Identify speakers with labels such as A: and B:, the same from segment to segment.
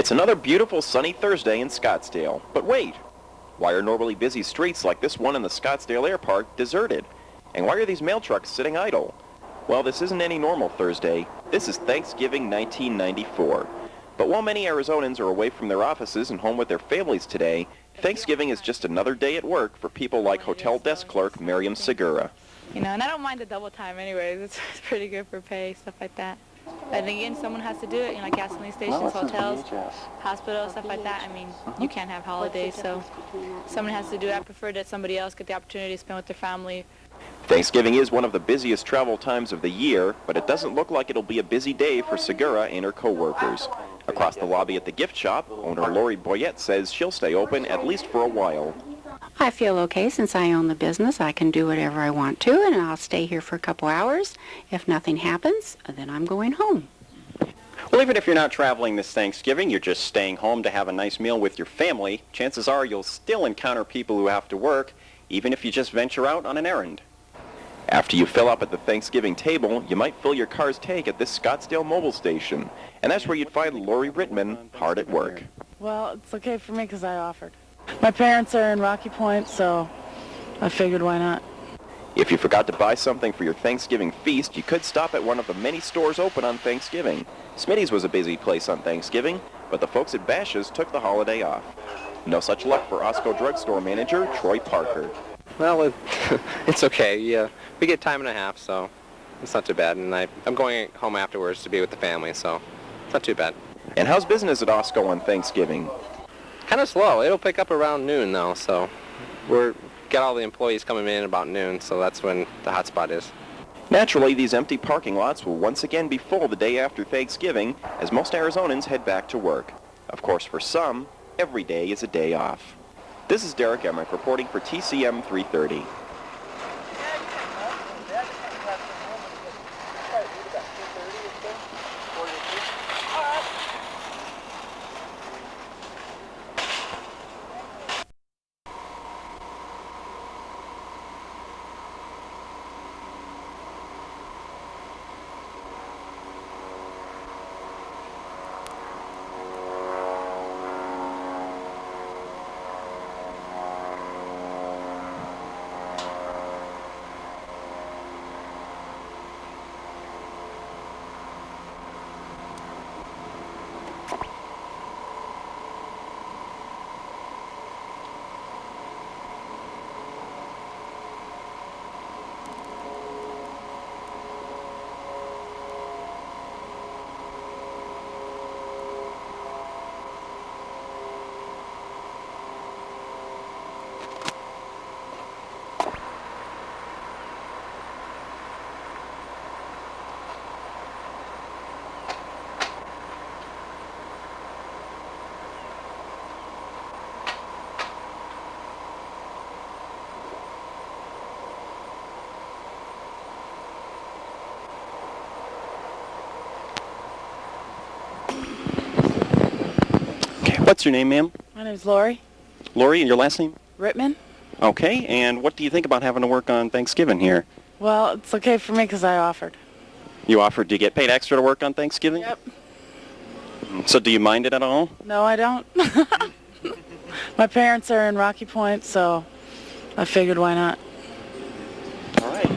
A: It's another beautiful sunny Thursday in Scottsdale. But wait, why are normally busy streets like this one in the Scottsdale Air Park deserted? And why are these mail trucks sitting idle? Well, this isn't any normal Thursday. This is Thanksgiving 1994. But while many Arizonans are away from their offices and home with their families today, Thanksgiving is just another day at work for people like hotel desk clerk Miriam Segura.
B: You know, and I don't mind the double time anyways. It's pretty good for pay, stuff like that. But again, someone has to do it, you know, like gasoline stations, hotels, hospitals, stuff like that. I mean, you can't have holidays, so someone has to do it. I prefer that somebody else get the opportunity to spend with their family.
A: Thanksgiving is one of the busiest travel times of the year, but it doesn't look like it'll be a busy day for Segura and her co-workers. Across the lobby at the gift shop, owner Lori Boyette says she'll stay open at least for a while.
C: I feel okay since I own the business. I can do whatever I want to, and I'll stay here for a couple hours. If nothing happens, then I'm going home.
D: Well, even if you're not traveling this Thanksgiving, you're just staying home to have a nice meal with your family, chances are you'll still encounter people who have to work, even if you just venture out on an errand.
A: After you fill up at the Thanksgiving table, you might fill your car's tank at this Scottsdale mobile station. And that's where you'd find Lori Rittman hard at work.
E: Well, it's okay for me because I offered. My parents are in Rocky Point, so I figured why not.
A: If you forgot to buy something for your Thanksgiving feast, you could stop at one of the many stores open on Thanksgiving. Smitty's was a busy place on Thanksgiving, but the folks at Bash's took the holiday off. No such luck for Osco drugstore manager Troy Parker.
F: Well, it's okay. Yeah, we get time and a half, so it's not too bad. And I'm going home afterwards to be with the family, so it's not too bad.
A: And how's business at Osco on Thanksgiving?
F: Kind of slow. It'll pick up around noon, though, so we're got all the employees coming in about noon, so that's when the hot spot is.
A: Naturally, these empty parking lots will once again be full the day after Thanksgiving as most Arizonans head back to work. Of course, for some, every day is a day off. This is Derek Emmerich reporting for TCM 330.
D: What's your name, ma'am?
E: My name's Lori
D: Lori, and your last name?
E: Rittman.
D: Okay, and what do you think about having to work on Thanksgiving here?
E: Well, it's okay for me because I offered.
D: You offered to get paid extra to work on Thanksgiving?
E: Yep.
D: So do you mind it at all?
E: No, I don't. My parents are in Rocky Point, so I figured why not.
D: All right.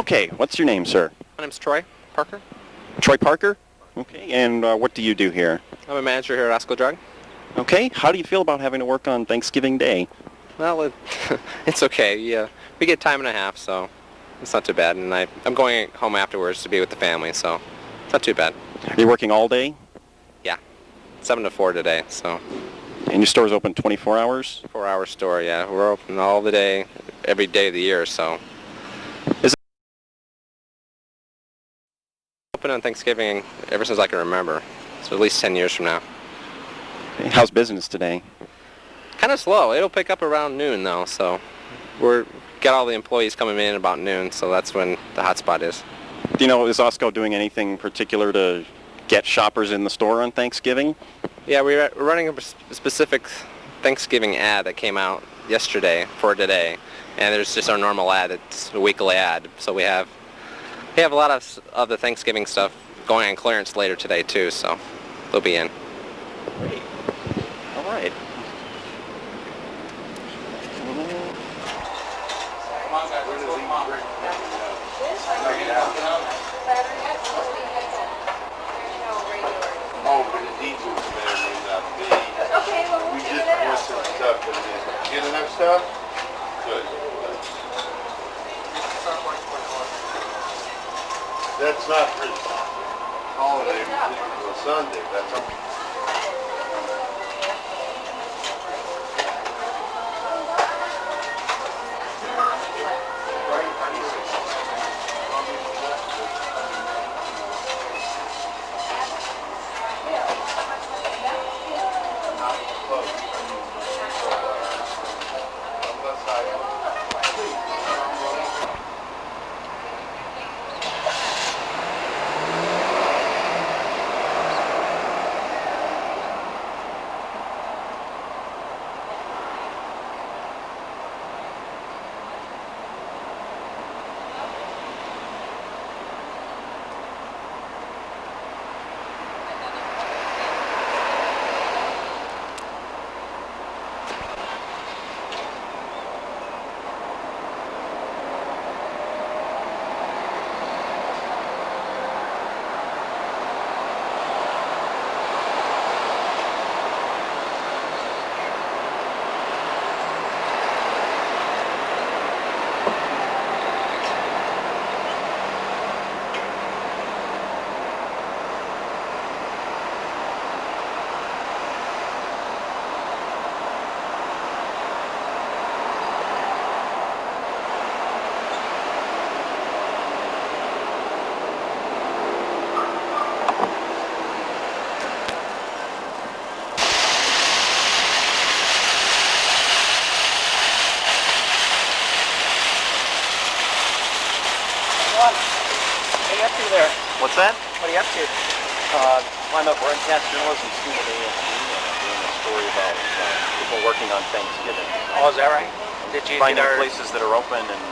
D: Okay, what's your name, sir?
F: My name's Troy Parker.
D: Troy Parker? Okay, and what do you do here?
F: I'm a manager here at Osco Drug.
D: Okay, how do you feel about having to work on Thanksgiving Day?
F: Well, it's okay. Yeah, we get time and a half, so it's not too bad. And I'm going home afterwards to be with the family, so it's not too bad.
D: Are you working all day?
F: Yeah, 7 to 4 today, so.
D: And your store's open 24 hours?
F: 4-hour store, yeah. We're open all the day, every day of the year, so.
D: Is it
F: Open on Thanksgiving ever since I can remember, so at least 10 years from now.
D: okay. How's business today?
F: Kind of slow. It'll pick up around noon, though, so we're got all the employees coming in about noon, so that's when the hot spot is.
D: Do you know, is Osco doing anything particular to get shoppers in the store on Thanksgiving?
F: Yeah, we're running a specific Thanksgiving ad that came out yesterday for today, and there's just our normal ad. It's a weekly ad, so we have a lot of the Thanksgiving stuff going on clearance later today too, so they'll be in.
D: Great. All right.
G: Oh, but the details there may not be. Okay, well, we just want some stuff in there. Get enough stuff? Good. That's not for holiday, it's Sunday, that's okay.
D: What's that?
H: What are you up to?
D: I'm a broadcast journalism student at ASU, and I'm doing a story about people working on Thanksgiving.
H: Oh, is that right? Did you
D: Finding
H: get our...
D: places that are open and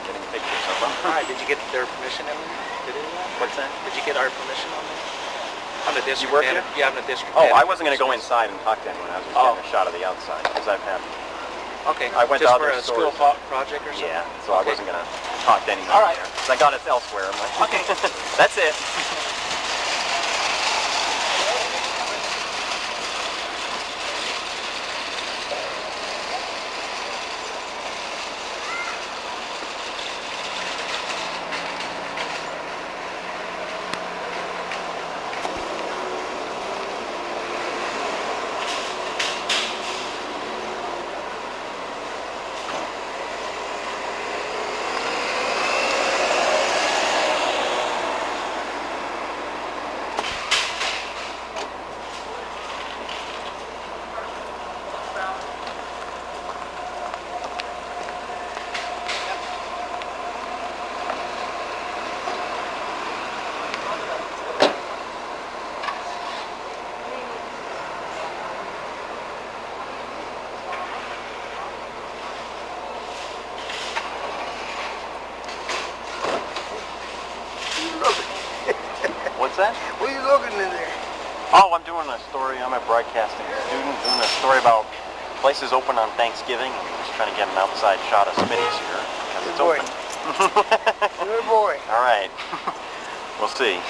D: getting pictures of them.
H: All right, did you get their permission to do that?
D: What's that?
H: Did you get our permission on this? I'm the district
D: work
H: manager.
D: here?
H: Yeah, I'm the district
D: Oh,
H: manager.
D: I wasn't going to go inside and talk to anyone. I was just getting a shot of the outside, because I've had...
H: Okay,
D: I went
H: just
D: to
H: for
D: other
H: a school
D: stores.
H: project or something?
D: Yeah, so I wasn't going to talk to anyone
H: All right.
D: there. 'Cause I got it elsewhere. I'm like,
H: Okay.
D: That's it. What's that?
G: What are you looking in there?
D: Oh, I'm doing a story. I'm a broadcasting student doing a story about places open on Thanksgiving. I'm just trying to get an outside shot of Smitty's here because it's
G: Boy.
D: open.
H: Good boy.
D: All right. We'll see.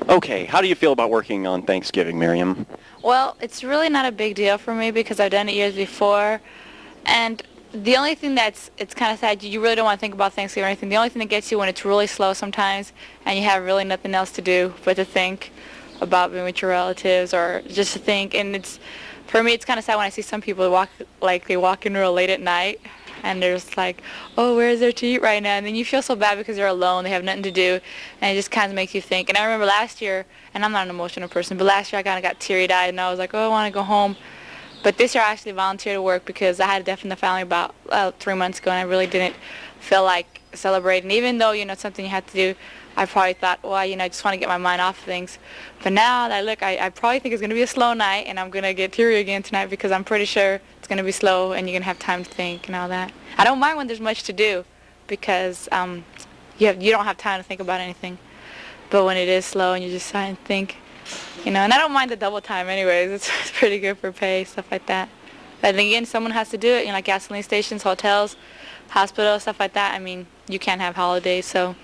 D: Okay, how do you feel about working on Thanksgiving, Miriam?
B: Well, it's really not a big deal for me because I've done it years before, and The only thing it's kind of sad, you really don't want to think about Thanksgiving or anything. The only thing that gets you when it's really slow sometimes and you have really nothing else to do but to think about being with your relatives or just to think. And for me, it's kind of sad when I see some people they walk in real late at night and they're just like, oh, where is there to eat right now? And then you feel so bad because they're alone, they have nothing to do, and it just kind of makes you think. And I remember last year, and I'm not an emotional person, but last year I kind of got teary-eyed and I was like, oh, I want to go home. But this year I actually volunteered to work because I had a death in the family about 3 months ago, and I really didn't feel like celebrating. Even though, it's something you have to do, I probably thought, well, I just want to get my mind off things. But now that I look, I probably think it's going to be a slow night, and I'm going to get teary again tonight because I'm pretty sure it's going to be slow, and you're going to have time to think and all that. I don't mind when there's much to do because you don't have time to think about anything. But when it is slow and you just try and think, and I don't mind the double time anyways. It's pretty good for pay, stuff like that. But then again, someone has to do it, like gasoline stations, hotels, hospitals, stuff like that. I mean, you can't have holidays, so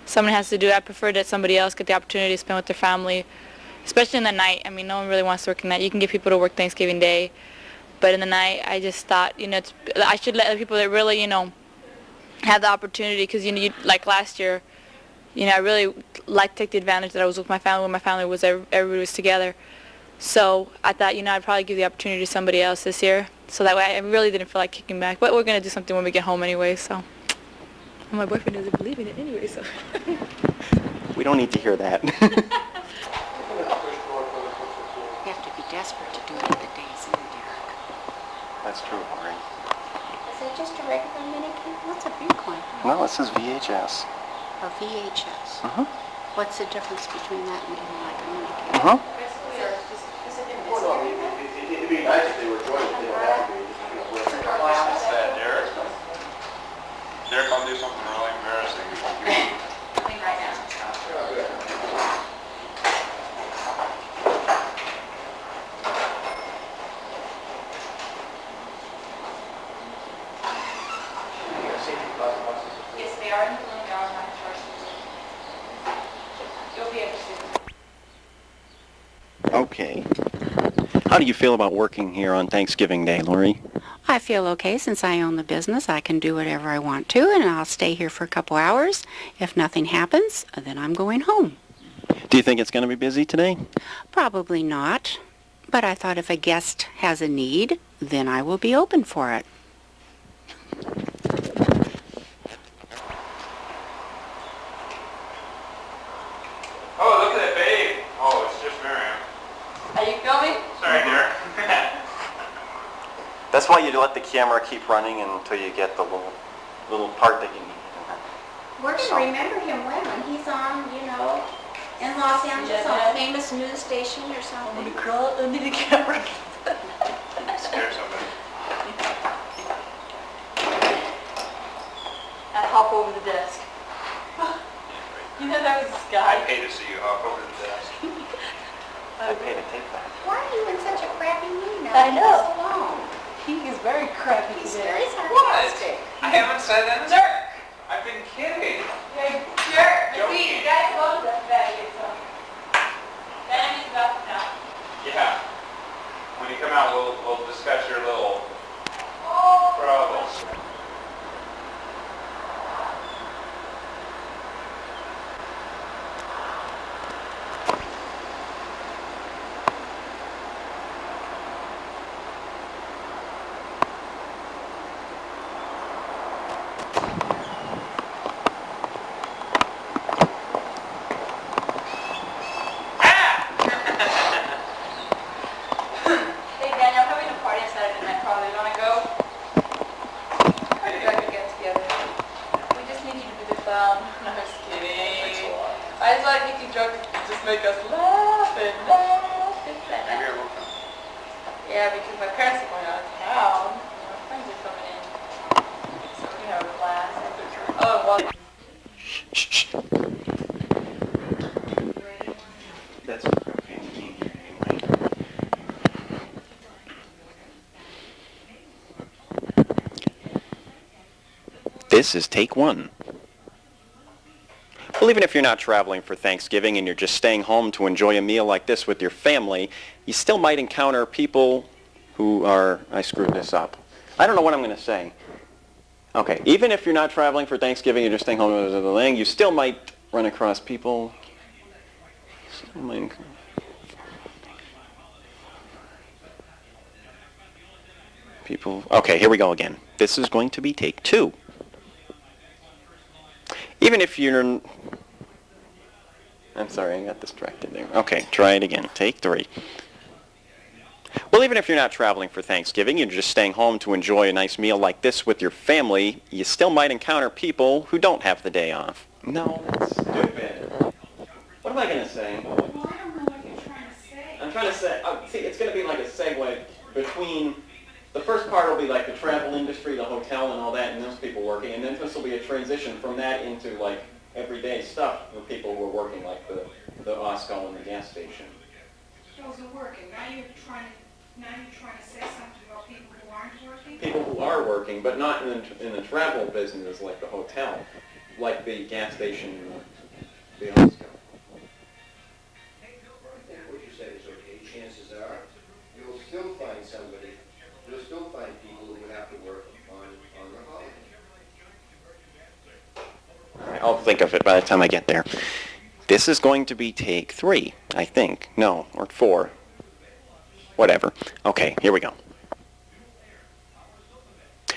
B: someone has to do it. I prefer that somebody else get the opportunity to spend with their family, especially in the night. I mean, no one really wants to work in the night. You can get people to work Thanksgiving Day, but in the night, I just thought, I should let the people that really, have the opportunity, because, like last year, I really liked to take the advantage that I was with my family when my family was, everybody was together. So I thought, I'd probably give the opportunity to somebody else this year. So that way I really didn't feel like kicking back. But we're going to do something when we get home anyway, so. And my boyfriend doesn't believe in it anyway, so.
D: We don't need to hear that.
C: You have to be desperate to do it the days in, Derek.
D: That's true, Maureen.
C: Is that just a regular minicamp? What's a big one?
D: No, it says VHS.
C: A VHS.
D: Uh-huh.
C: What's the difference between that and like a minicamp?
D: Uh-huh.
G: It'd be nice if they were joined, they don't have to be.
I: What's that, Derek? Derek, I'll do something really embarrassing.
B: Right now. Yes, they are in the room. They are my first. You'll be able to.
D: Okay. How do you feel about working here on Thanksgiving Day, Lori?
C: I feel okay since I own the business. I can do whatever I want to, and I'll stay here for a couple hours. If nothing happens, then I'm going home.
D: Do you think it's going to be busy today?
C: Probably not, but I thought if a guest has a need, then I will be open for it.
I: Oh, look at that babe. Oh, it's just Miriam.
B: Are you filming?
I: Sorry, Derek.
D: That's why you let the camera keep running until you get the little part that you need.
J: We're going to remember him when he's on, in Los Angeles on a famous news station or something.
B: I'm going to crawl under the camera.
I: Scare somebody.
B: And hop over the desk. That was this guy.
I: I pay to see you hop over the desk.
D: I pay to take that.
J: Why are you in such a crappy mood now?
B: I know.
J: Leave us alone.
B: He is very crappy
J: He's
B: today.
J: very sarcastic.
I: I haven't said that.
B: Jerk!
I: I've been kidding.
B: Hey, jerk!
I: Joking.
B: See, you guys both left that here, so. Then he's about to now.
I: Yeah. When you come out, we'll discuss your little problems.
B: Hey, Daniel, I'm having a party on Saturday night. Probably want to go? Maybe I could get together. We just need you to do the film. No, I'm just kidding. I just like making jokes to just make us laugh and laugh and laugh.
I: Maybe I will come.
B: Yeah, because my parents are going out of town. My friends are coming in. So we have a class. Oh, well.
D: Shh. That's okay. Anyway. This is take one. Well, even if you're not traveling for Thanksgiving and you're just staying home to enjoy a meal like this with your family, you still might encounter people who are, I screwed this up. I don't know what I'm going to say. Okay, even if you're not traveling for Thanksgiving, you're just staying home, you still might run across people. Okay, here we go again. This is going to be take 2. Even if you're... I'm sorry, I got distracted there. Okay, try it again. Take 3. Well, even if you're not traveling for Thanksgiving, you're just staying home to enjoy a nice meal like this with your family, you still might encounter people who don't have the day off. No, that's stupid. What am I going to say?
J: Well, I don't know what you're trying to say.
D: I'm trying to say, see, it's going to be like a segue between, the first part will be like the travel industry, the hotel and all that, and those people working, and then this will be a transition from that into like everyday stuff for people who are working, like the Osco and the gas station.
J: Those are working. Now you're trying to say something about people who aren't working?
D: People who are working, but not in the travel business like the hotel, like the gas station, the Osco.
G: I think what you said is okay. Chances are you'll still find somebody, you'll still find people who have to work on the holiday.
D: All right, I'll think of it by the time I get there. This is going to be take 3, I think. No, or 4. Whatever. Okay, here we go.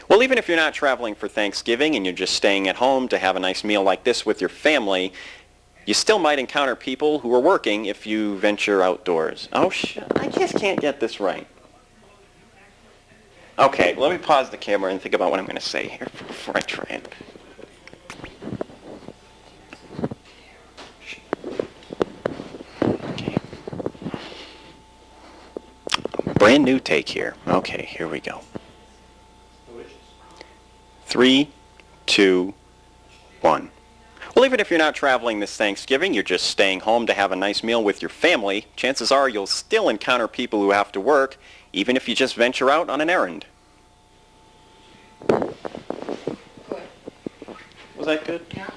D: Well, even if you're not traveling for Thanksgiving and you're just staying at home to have a nice meal like this with your family, you still might encounter people who are working if you venture outdoors. Oh, I just can't get this right. Okay, let me pause the camera and think about what I'm going to say here before I try it. Okay. Brand new take here. Okay, here we go. 3, 2, 1. Well, even if you're not traveling this Thanksgiving, you're just staying home to have a nice meal with your family, chances are you'll still encounter people who have to work, even if you just venture out on an errand.
J: Good.
D: Was that good?
J: Yeah.